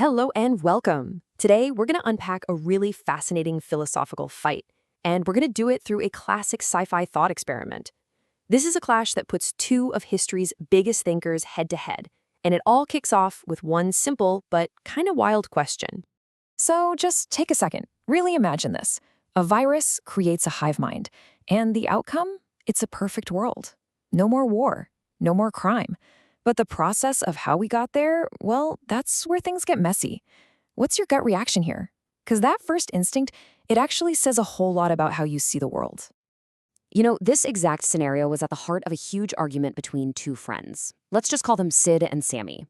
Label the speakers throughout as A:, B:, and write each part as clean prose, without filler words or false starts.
A: Hello and welcome. Today, we're going to unpack a really fascinating philosophical fight, and we're going to do it through a classic sci-fi thought experiment. This is a clash that puts two of history's biggest thinkers head to head, and it all kicks off with one simple but kind of wild question.
B: So just take a second. Really imagine this. A virus creates a hive mind, and the outcome? It's a perfect world. No more war, no more crime. But the process of how we got there, well, that's where things get messy. What's your gut reaction here? Because that first instinct, it actually says a whole lot about how you see the world.
C: This exact scenario was at the heart of a huge argument between two friends. Let's just call them Sid and Sammy.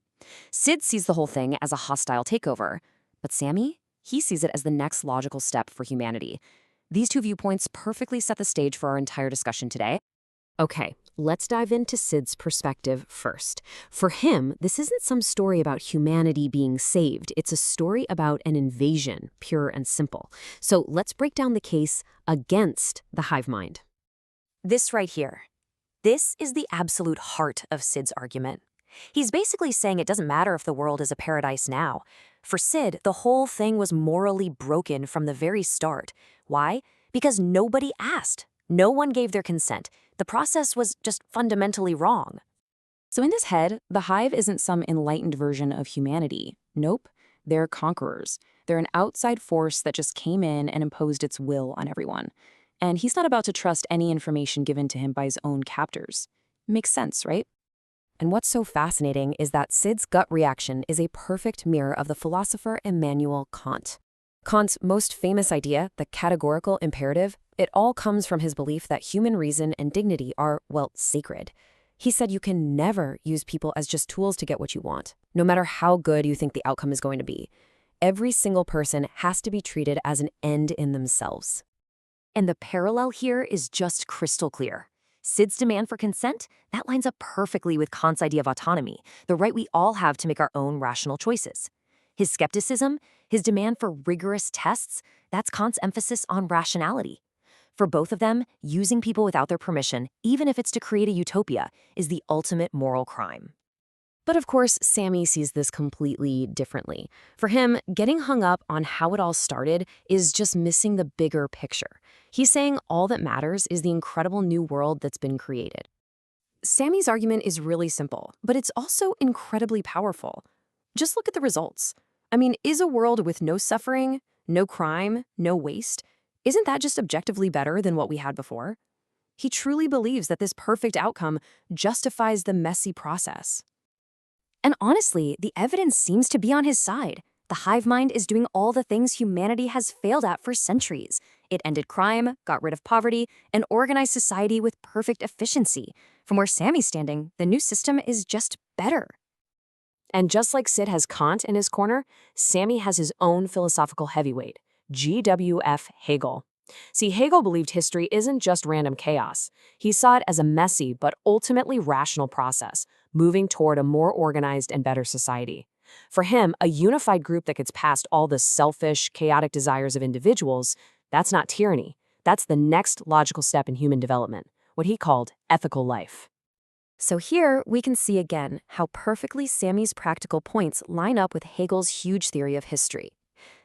C: Sid sees the whole thing as a hostile takeover, but Sammy, he sees it as the next logical step for humanity. These two viewpoints perfectly set the stage for our entire discussion today. Okay, let's dive into Sid's perspective first. For him, this isn't some story about humanity being saved. It's a story about an invasion, pure and simple. So let's break down the case against the hive mind.
A: This right here. This is the absolute heart of Sid's argument. He's basically saying it doesn't matter if the world is a paradise now. For Sid, the whole thing was morally broken from the very start. Why? Because nobody asked. No one gave their consent. The process was just fundamentally wrong.
C: So in his head, the hive isn't some enlightened version of humanity. Nope, they're conquerors. They're an outside force that just came in and imposed its will on everyone. And he's not about to trust any information given to him by his own captors. Makes sense, right? And what's so fascinating is that Sid's gut reaction is a perfect mirror of the philosopher Immanuel Kant. Kant's most famous idea, the categorical imperative, it all comes from his belief that human reason and dignity are, well, sacred. He said you can never use people as just tools to get what you want, no matter how good you think the outcome is going to be. Every single person has to be treated as an end in themselves.
A: And the parallel here is just crystal clear. Sid's demand for consent, that lines up perfectly with Kant's idea of autonomy, the right we all have to make our own rational choices. His skepticism, his demand for rigorous tests, that's Kant's emphasis on rationality. For both of them, using people without their permission, even if it's to create a utopia, is the ultimate moral crime.
C: But of course, Sammy sees this completely differently. For him, getting hung up on how it all started is just missing the bigger picture. He's saying all that matters is the incredible new world that's been created. Sammy's argument is really simple, but it's also incredibly powerful. Just look at the results. I mean, is a world with no suffering, no crime, no waste, isn't that just objectively better than what we had before? He truly believes that this perfect outcome justifies the messy process.
A: And honestly, the evidence seems to be on his side. The hive mind is doing all the things humanity has failed at for centuries. It ended crime, got rid of poverty, and organized society with perfect efficiency. From where Sammy's standing, the new system is just better.
C: And just like Sid has Kant in his corner, Sammy has his own philosophical heavyweight, GWF Hegel. See, Hegel believed history isn't just random chaos. He saw it as a messy but ultimately rational process, moving toward a more organized and better society. For him, a unified group that gets past all the selfish, chaotic desires of individuals, that's not tyranny. That's the next logical step in human development, what he called ethical life.
A: So here we can see again how perfectly Sammy's practical points line up with Hegel's huge theory of history.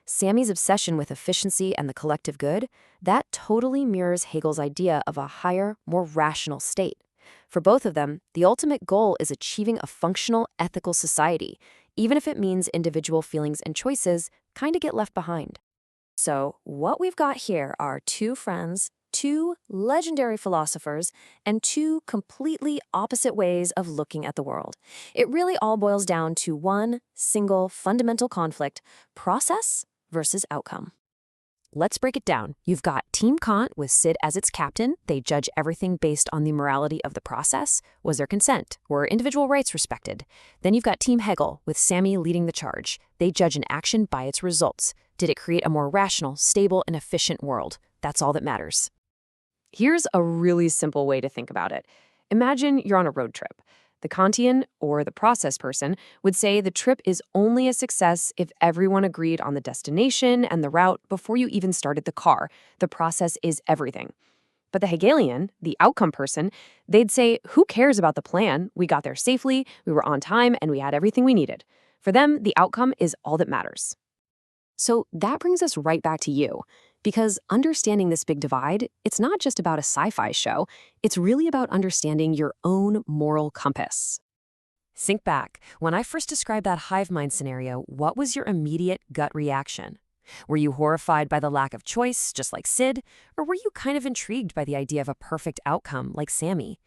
A: Sammy's obsession with efficiency and the collective good, that totally mirrors Hegel's idea of a higher, more rational state. For both of them, the ultimate goal is achieving a functional, ethical society, even if it means individual feelings and choices kind of get left behind. So what we've got here are two friends, two legendary philosophers, and two completely opposite ways of looking at the world. It really all boils down to one single fundamental conflict: process versus outcome. Let's break it down. You've got Team Kant with Sid as its captain. They judge everything based on the morality of the process. Was there consent? Were individual rights respected? Then you've got Team Hegel with Sammy leading the charge. They judge an action by its results. Did it create a more rational, stable, and efficient world? That's all that matters. Here's a really simple way to think about it. Imagine you're on a road trip. The Kantian, or the process person, would say the trip is only a success if everyone agreed on the destination and the route before you even started the car. The process is everything. But the Hegelian, the outcome person, they'd say, who cares about the plan? We got there safely, we were on time, and we had everything we needed. For them, the outcome is all that matters. So that brings us right back to you, because understanding this big divide, it's not just about a sci-fi show, it's really about understanding your own moral compass. Think back. When I first described that hive mind scenario, what was your immediate gut reaction? Were you horrified by the lack of choice, just like Sid, or were you kind of intrigued by the idea of a perfect outcome, like Sammy?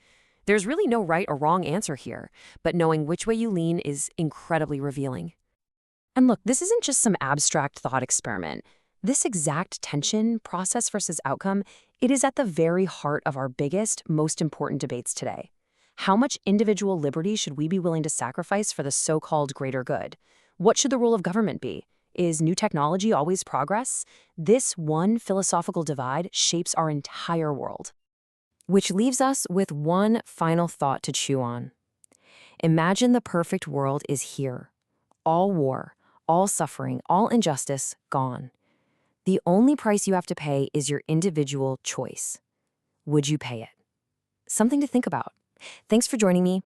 A: There's really no right or wrong answer here, but knowing which way you lean is incredibly revealing. And look, this isn't just some abstract thought experiment. This exact tension, process versus outcome, it is at the very heart of our biggest, most important debates today. How much individual liberty should we be willing to sacrifice for the so-called greater good? What should the role of government be? Is new technology always progress? This one philosophical divide shapes our entire world. Which leaves us with one final thought to chew on. Imagine the perfect world is here. All war, all suffering, all injustice, gone. The only price you have to pay is your individual choice. Would you pay it? Something to think about. Thanks for joining me.